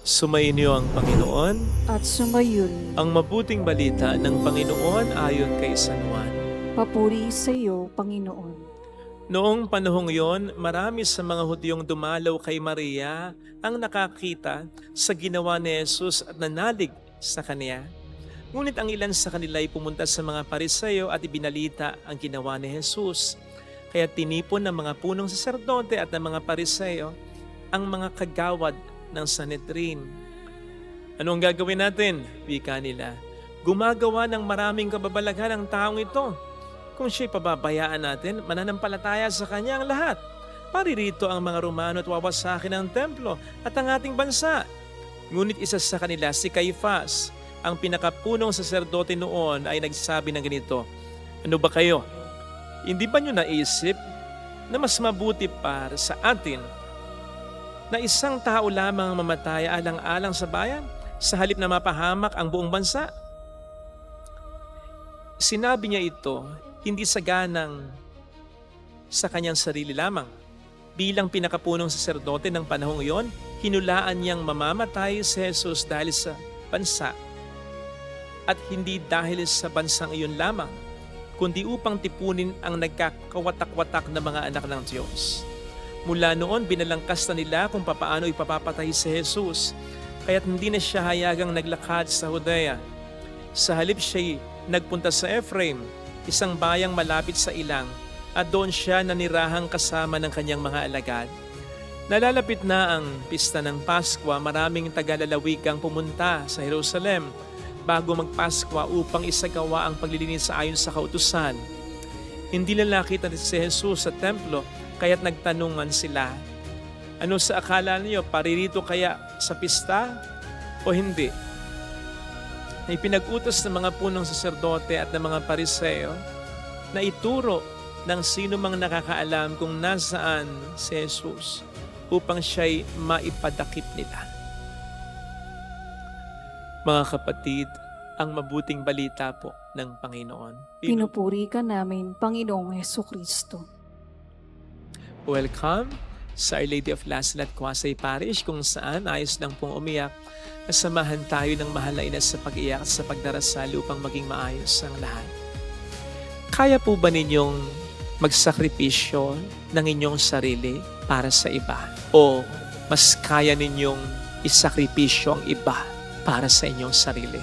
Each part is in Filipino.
Sumainyo ang Panginoon, at sumayon. ang mabuting balita ng Panginoon ayon kay San Juan. Papuri sa iyo, Panginoon. Noong panahong yon, marami sa mga Hudyong dumalaw kay Maria ang nakakita sa ginawa ni Jesus at nanalig sa kanya. Ngunit ang ilan sa kanila ay pumunta sa mga Pariseo at ibinalita ang ginawa ni Jesus. Kaya tinipon ng mga punong saserdote at ng mga Pariseo ang mga kagawad ng Sanhedrin. Ano ang gagawin natin? Wika nila. Gumagawa ng maraming kababalaghan ang taong ito. Kung siya'y pababayaan natin, mananampalataya sa kanya ang lahat. Paririto ang mga Romano at wawasakin ang templo at ang ating bansa. Ngunit isa sa kanila, si Caifás, ang pinakapunong saserdote noon, ay nagsabi ng ganito, "Ano ba kayo? Hindi ba nyo naisip na mas mabuti para sa atin na isang tao lamang mamatay alang-alang sa bayan sa halip na mapahamak ang buong bansa?" Sinabi niya ito hindi sa ganang sa kanyang sarili lamang. Bilang pinakapunong saserdote ng panahong iyon, hinulaan niyang mamamatay si Jesus dahil sa bansa at hindi dahil sa bansang iyon lamang, kundi upang tipunin ang nagkakawatak-watak na mga anak ng Diyos. Mula noon, binalangkas na nila kung papaano ipapapatay si Jesus, kaya't hindi na siya hayagang naglakad sa Judea. Sa halip siya'y nagpunta sa Ephraim, isang bayang malapit sa ilang, at doon siya nanirahang kasama ng kanyang mga alagad. Nalalapit na ang pista ng Paskwa, maraming taga-lalawigang pumunta sa Jerusalem bago magpaskwa upang isagawa ang paglilinis ayon sa kautusan. Hindi nila nakita si Jesus sa templo, kaya't nagtanungan sila, "Ano sa akala niyo, paririto kaya sa pista o hindi?" Ipinag-utos ng mga punong saserdote at ng mga Pariseo na ituro ng sino mang nakakaalam kung nasaan si Jesus upang siya'y maipadakip nila. Mga kapatid, ang mabuting balita po ng Panginoon. Pinupuri ka namin, Panginoong Hesukristo. Welcome sa Our Lady of Lasalle at Quasay Parish, kung saan ayos lang pong umiyak. Nasamahan tayo ng mahal na ina sa pag-iyak at sa pagdarasal upang maging maayos ang lahat. Kaya po ba ninyong magsakripisyo ng inyong sarili para sa iba? O mas kaya ninyong isakripisyo ang iba para sa inyong sarili?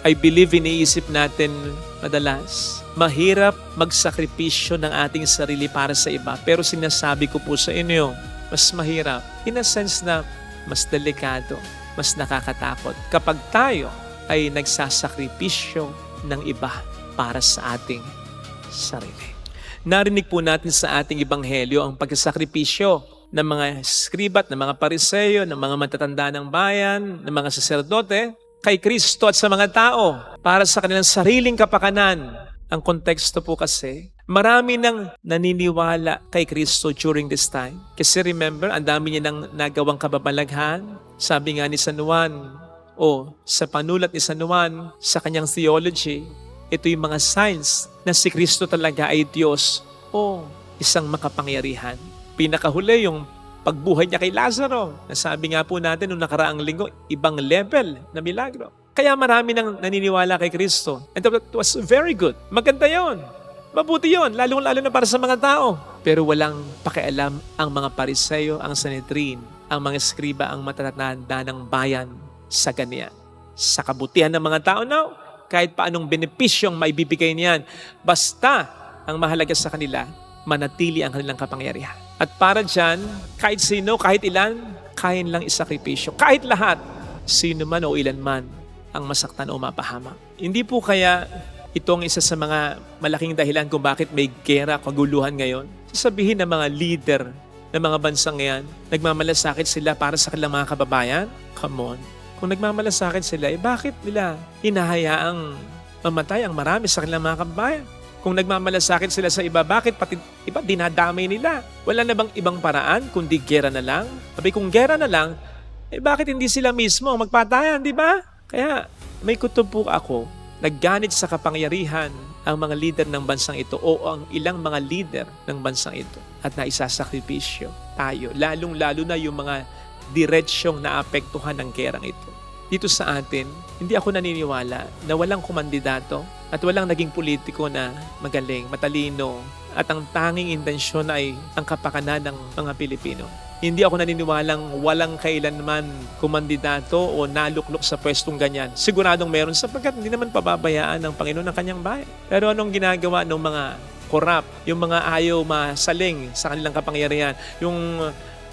I believe iniisip natin madalas, mahirap magsakripisyo ng ating sarili para sa iba. Pero sinasabi ko po sa inyo, mas mahirap. In a sense na mas delikado, mas nakakatakot kapag tayo ay nagsasakripisyo ng iba para sa ating sarili. Narinig po natin sa ating ebanghelyo ang pagsasakripisyo ng mga skriba at ng mga Pariseo, ng mga matatanda ng bayan, ng mga saserdote, kay Kristo at sa mga tao para sa kanilang sariling kapakanan. Ang konteksto po kasi, marami nang naniniwala kay Kristo during this time. Kasi remember, ang dami niya nang nagawang kababalaghan. Sabi nga ni San Juan, sa panulat ni San Juan sa kanyang theology, ito yung mga signs na si Kristo talaga ay Diyos o isang makapangyarihan. Pinakahuli yung pagbuhay niya kay Lazaro. Nasabi nga po natin noong nakaraang linggo, ibang level na milagro. Kaya marami nang naniniwala kay Kristo. And that was very good. Maganda yon. Mabuti yon, lalong-lalo na para sa mga tao. Pero walang pakialam ang mga Pariseo, ang Sanhedrin, ang mga skriba, ang matatanda ng bayan sa ganyan. Sa kabutihan ng mga tao, no? Kahit paanong benepisyong maibibigay niyan. Basta ang mahalaga sa kanila, manatili ang kanilang kapangyarihan. At para dyan, kahit sino, kahit ilan, kaya nilang isakripisyo. Kahit lahat, sino man o ilan man ang masaktan o mapahamak. Hindi po kaya itong isa sa mga malaking dahilan kung bakit may gera, kaguluhan ngayon. Sasabihin ng mga leader ng mga bansang yan, nagmamalasakit sila para sa kanilang mga kababayan? Come on. Kung nagmamalasakit sila, bakit nila hinahayaang mamatay ang marami sa kanilang mga kababayan? Kung nagmamalasakit sila sa iba, bakit pati iba dinadamay nila? Wala na bang ibang paraan kundi gera na lang? Sabi, kung gera na lang, bakit hindi sila mismo magpatayan, di ba? Kaya may kutob po ako, nagganit sa kapangyarihan ang mga leader ng bansang ito o ang ilang mga leader ng bansang ito at naisasakripisyo tayo. Lalong-lalo na yung mga diretsyong naapektuhan ng gerang ito. Dito sa atin, hindi ako naniniwala na walang kumandidato at walang naging politiko na magaling, matalino, at ang tanging intensyon ay ang kapakanan ng mga Pilipino. Hindi ako naniniwalang walang kailanman kumandidato o naluklok sa pwestong ganyan. Siguradong meron sapagkat hindi naman pababayaan ng Panginoon ng kanyang bayan. Pero anong ginagawa ng mga korap, yung mga ayaw masaling sa kanilang kapangyarihan, yung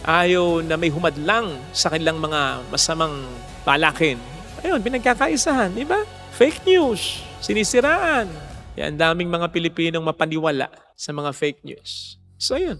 ayaw na may humadlang sa kanilang mga masamang balakin. Ayun, pinagkakaisahan, di ba? Fake news, sinisiraan. Yan, daming mga Pilipinong mapaniwala sa mga fake news. So, ayun.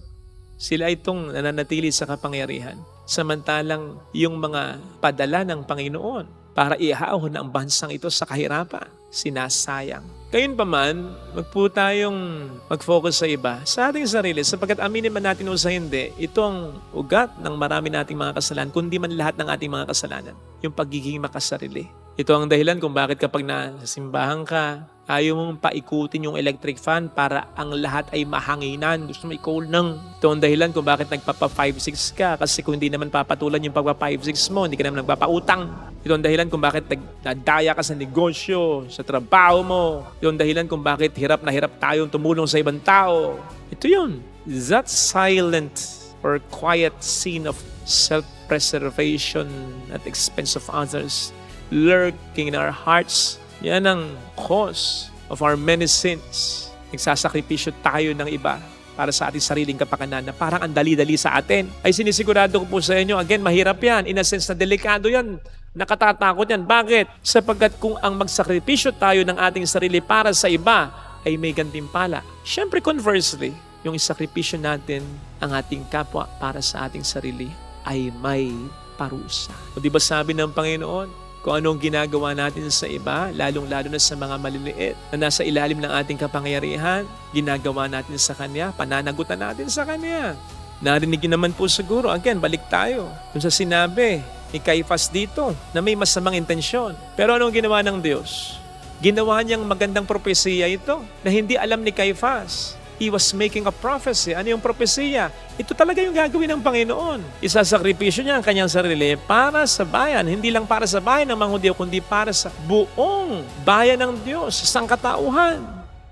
Sila itong nananatili sa kapangyarihan. Samantalang yung mga padala ng Panginoon para ihaon ang bansang ito sa kahirapan, sinasayang. Gayunpaman, wag po tayong mag-focus sa iba, sa ating sarili, sapagkat aminin man natin o sa hindi, ito ang ugat ng marami nating mga kasalanan, kundi man lahat ng ating mga kasalanan, yung pagiging makasarili. Ito ang dahilan kung bakit kapag nasimbahan ka, ayaw mong paikutin yung electric fan para ang lahat ay mahanginan. Gusto mo i-cool ng. Ito ang dahilan kung bakit nagpapa 5-6 ka. Kasi kung hindi naman papatulan yung pagpa 5-6 mo, hindi ka naman nagpapautang. Ito ang dahilan kung bakit nagdaya ka sa negosyo, sa trabaho mo. Ito ang dahilan kung bakit hirap na hirap tayong tumulong sa ibang tao. Ito yun. That silent or quiet scene of self-preservation at the expense of others lurking in our hearts. Yan ang cause of our many sins. Nagsasakripisyo tayo ng iba para sa ating sariling kapakanan na parang ang dali-dali sa atin. Ay sinisigurado ko po sa inyo, again, mahirap yan. In a sense na delikado yan. Nakatatakot yan. Bakit? Sapagkat kung ang magsakripisyo tayo ng ating sarili para sa iba ay may gantimpala. Siyempre, conversely, yung isakripisyo natin ang ating kapwa para sa ating sarili ay may parusa. O di ba sabi ng Panginoon, kung anong ginagawa natin sa iba, lalong-lalo na sa mga maliliit na nasa ilalim ng ating kapangyarihan, ginagawa natin sa Kanya, pananagutan natin sa Kanya. Narinig niyo naman po siguro, again, balik tayo kung sa sinabi ni Caiphas dito na may masamang intensyon. Pero anong ginawa ng Diyos? Ginawa niyang magandang propesiya ito na hindi alam ni Caiphas. He was making a prophecy. Ano yung propesiya? Ito talaga yung gagawin ng Panginoon. Isasakripisyo niya ang kanyang sarili para sa bayan. Hindi lang para sa bayan ng mga Hudyo, kundi para sa buong bayan ng Diyos, sa sangkatauhan.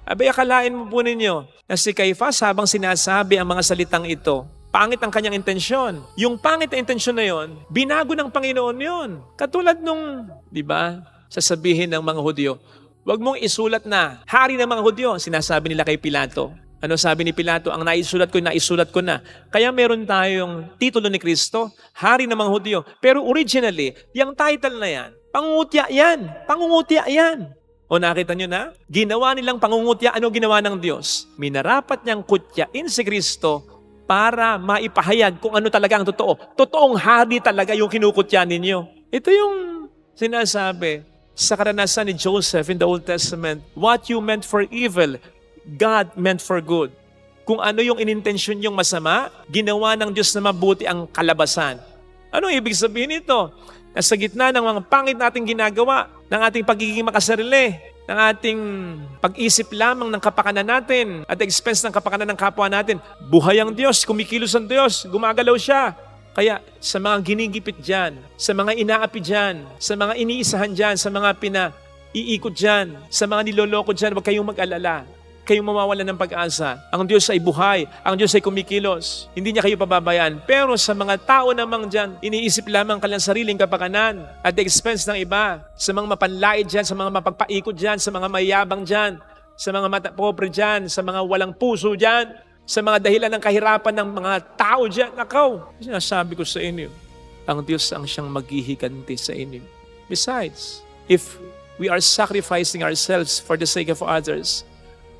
Abay, akalain mo po ninyo na si Caiphas habang sinasabi ang mga salitang ito, pangit ang kanyang intensyon. Yung pangit na intensyon na yon, binago ng Panginoon yon. Katulad nung, di ba, sasabihin ng mga Hudyo, wag mong isulat na hari ng mga Hudyo, sinasabi nila kay Pilato. Ano sabi ni Pilato? Ang naisulat ko na. Kaya meron tayong titulo ni Kristo, hari ng mga Hudyo. Pero originally, yung title na yan, pangungutya yan. O nakita nyo na? Ginawa nilang pangungutya. Ano ginawa ng Diyos? Minarapat niyang kutyain si Kristo para maipahayag kung ano talaga ang totoo. Totoong hari talaga yung kinukutya ninyo. Ito yung sinasabi sa karanasan ni Joseph in the Old Testament. What you meant for evil, God meant for good. Kung ano yung inintensyon yung masama, ginawa ng Diyos na mabuti ang kalabasan. Ano ibig sabihin nito? Nasa gitna ng mga pangit nating ginagawa, ng ating pagiging makasarili, ng ating pag-isip lamang ng kapakanan natin at expense ng kapakanan ng kapwa natin, buhay ang Diyos, kumikilos ang Diyos, gumagalaw siya. Kaya sa mga ginigipit dyan, sa mga inaapi dyan, sa mga iniisahan dyan, sa mga pinaiikot dyan, sa mga niloloko dyan, huwag kayong mag-alala. Kayong mawawalan ng pag-asa. Ang Diyos ay buhay. Ang Diyos ay kumikilos. Hindi niya kayo pababayaan. Pero sa mga tao namang dyan, iniisip lamang kanilang sariling kapakanan at the expense ng iba. Sa mga mapanlait dyan, sa mga mapagpaikot dyan, sa mga mayabang dyan, sa mga pobre dyan, sa mga walang puso dyan, sa mga dahilan ng kahirapan ng mga tao dyan. Nakaw, sinasabi ko sa inyo, ang Diyos ang siyang maghihiganti sa inyo. Besides, if we are sacrificing ourselves for the sake of others,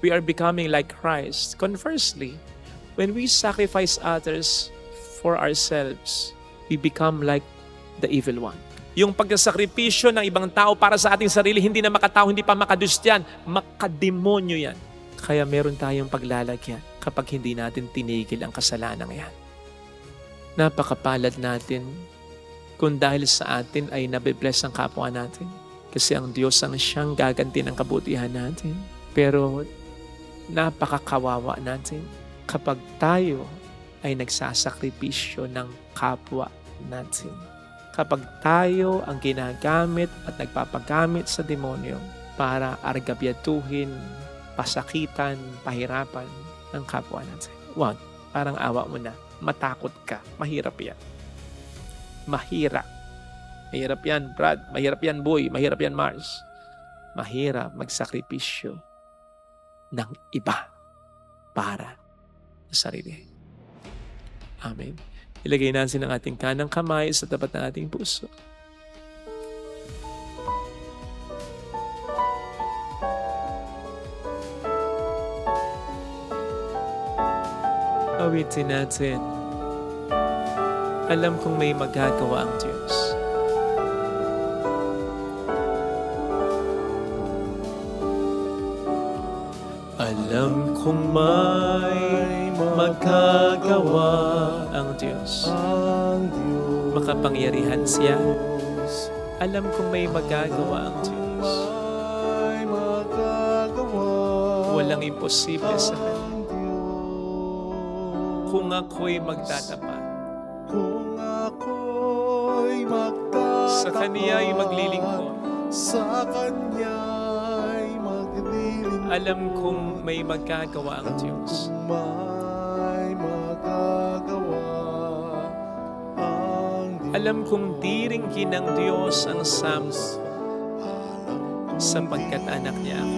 we are becoming like Christ. Conversely, when we sacrifice others for ourselves, we become like the evil one. Yung pagsasakripisyo ng ibang tao para sa ating sarili, hindi na makatao, hindi pa makadus yan, makademonyo yan. Kaya meron tayong paglalagyan kapag hindi natin tinigil ang kasalanan yan. Napakapalad natin kung dahil sa atin ay nabibless ang kapwa natin. Kasi ang Diyos ang siyang gaganti ng kabutihan natin. Pero napakakawawa natin kapag tayo ay nagsasakripisyo ng kapwa natin. Kapag tayo ang ginagamit at nagpapagamit sa demonyo para argabyatuhin, pasakitan, pahirapan ang kapwa natin. Wag, parang awa mo na. Matakot ka. Mahirap yan. Mahirap. Mahirap yan, Brad. Mahirap yan, Boy. Mahirap yan, Mars. Mahirap magsakripisyo ng iba para sa sarili. Amen. Ilagay natin ang ating kanang kamay sa tapat ng ating puso. Awitin natin. Alam kong may magagawa ang Diyos. Alam kong may magagawa ang Diyos. Makapangyarihan siya. Alam kong may magagawa ang Diyos. Walang imposible sa Kanya. Kung ako'y magtatapat, sa Kaniya'y maglilingkod, alam kong may magagawa ang Diyos. Alam kong diringgin ng Diyos ang samo sapagkat anak niya ako.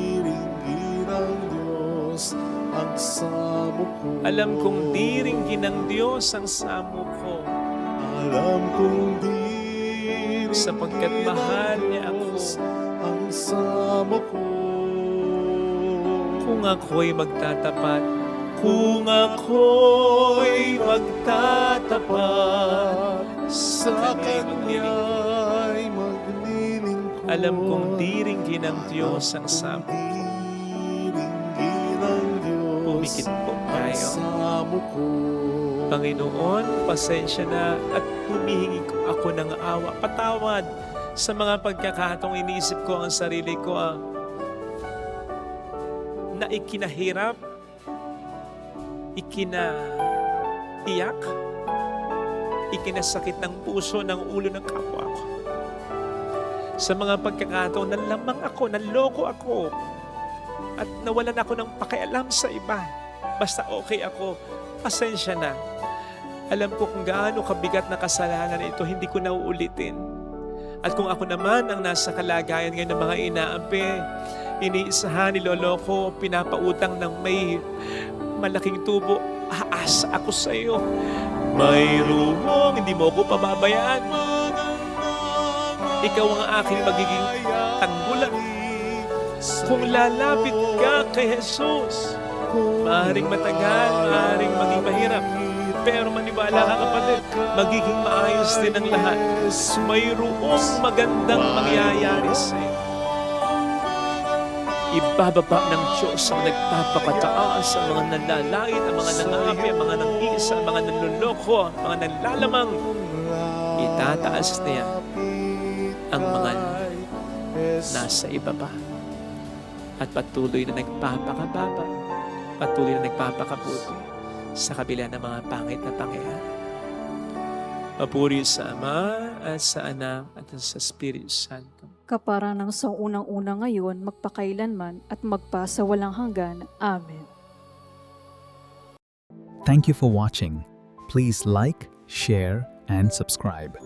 Alam kong diringgin ng Diyos ang samo ko sapagkat mahal niya ako. Kung ako'y magtatapat, sa Kaniya'y maglilingkod, alam kong diringgin ng Diyos ang samo ko. Pumikit po tayo. Panginoon, pasensya na at humihingi ako ng awa. Patawad sa mga pagkakataong iniisip ko ang sarili ko na ikinahirap, ikinaiyak, ikinasakit ng puso, ng ulo ng kapwa ko. Sa mga pagkakataon na lamang ako, naloko ako, at nawalan ako ng pakialam sa iba. Basta okay ako, pasensya na. Alam ko kung gaano kabigat na kasalanan ito, hindi ko na uulitin. At kung ako naman ang nasa kalagayan ngayon ng mga inaampi, iniisahan, niloloko, pinapautang ng may malaking tubo, aasa ako sa iyo. Mayroong hindi mo ako pababayaan. Ikaw ang aking magiging tanggulan. Kung lalapit ka kay Jesus, maaaring matagal, maaaring maging mahirap. Pero maniwala ka, kapatid, magiging maayos din ang lahat. Mayroong magandang mangyayari sa iyo. Ibababa ng Diyos ang nagpapakataas, ang mga nalalait, ang mga nangapi, ang mga nang-iisa, ang mga nanluloko, ang mga nanlalamang. Itataas niya ang mga nasa ibaba. At patuloy na nagpapakababa, patuloy na nagpapakabuti sa kabila ng mga pangit na pangyayari. Papuri sa Ama at sa Anak at sa Espiritu Santo. Kapara ng sa unang-una ngayon, magpakailanman at magpa sa walang hanggan. Amen. Thank you for watching. Please like, share, and subscribe.